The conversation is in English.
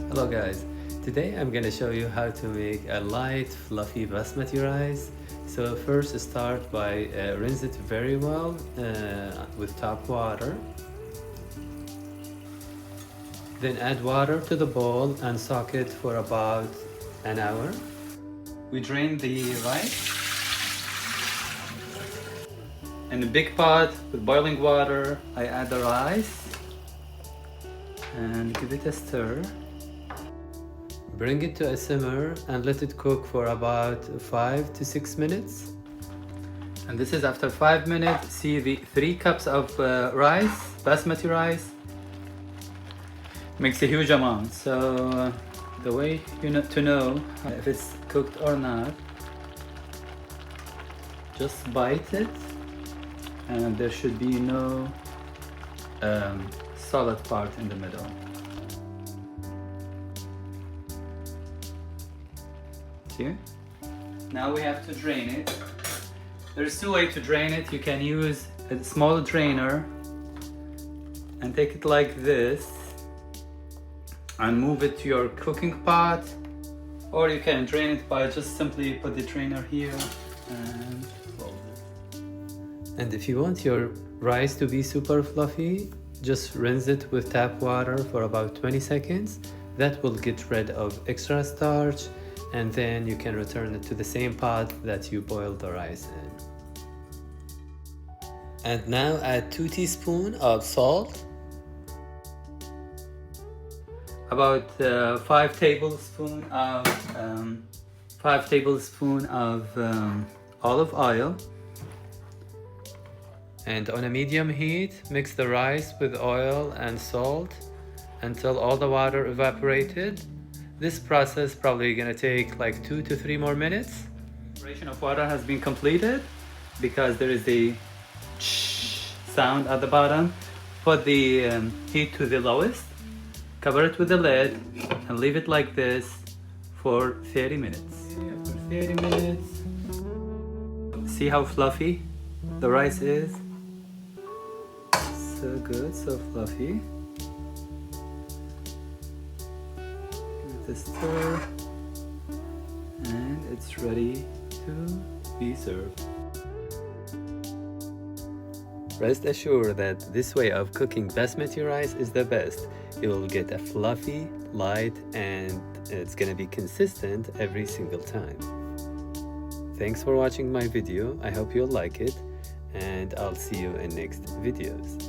Hello guys, today I'm gonna show you how to make a light fluffy basmati rice. So first start by rinse it very well with tap water. Then add water to the bowl and soak it for about an hour. We drain the rice in a big pot with boiling water. I add the rice and give it a stir. Bring it to a simmer and let it cook for about 5 to 6 minutes. And this is after 5 minutes. See the 3 cups of rice, basmati rice, makes a huge amount. So the way to know if it's cooked or not, just bite it and there should be no solid part in the middle. Here. Now we have to drain it. There's 2 ways to drain it. You can use a small drainer and take it like this and move it to your cooking pot, or you can drain it by just simply put the drainer here and fold it. And if you want your rice to be super fluffy, just rinse it with tap water for about 20 seconds. That will get rid of extra starch, and then you can return it to the same pot that you boiled the rice in. And now add 2 teaspoons of salt, about 5 tablespoons of olive oil, and on a medium heat mix the rice with oil and salt until all the water evaporated. This process probably gonna take like 2 to 3 more minutes. Evaporation of water has been completed because there is a sound at the bottom. Put the heat to the lowest, cover it with the lid, and leave it like this for 30 minutes. After 30 minutes, see how fluffy the rice is? So good, so fluffy. The stir, and it's ready to be served. Rest assured that this way of cooking basmati rice is the best. You will get a fluffy, light, and it's gonna be consistent every single time. Thanks for watching my video. I hope you'll like it, and I'll see you in next videos.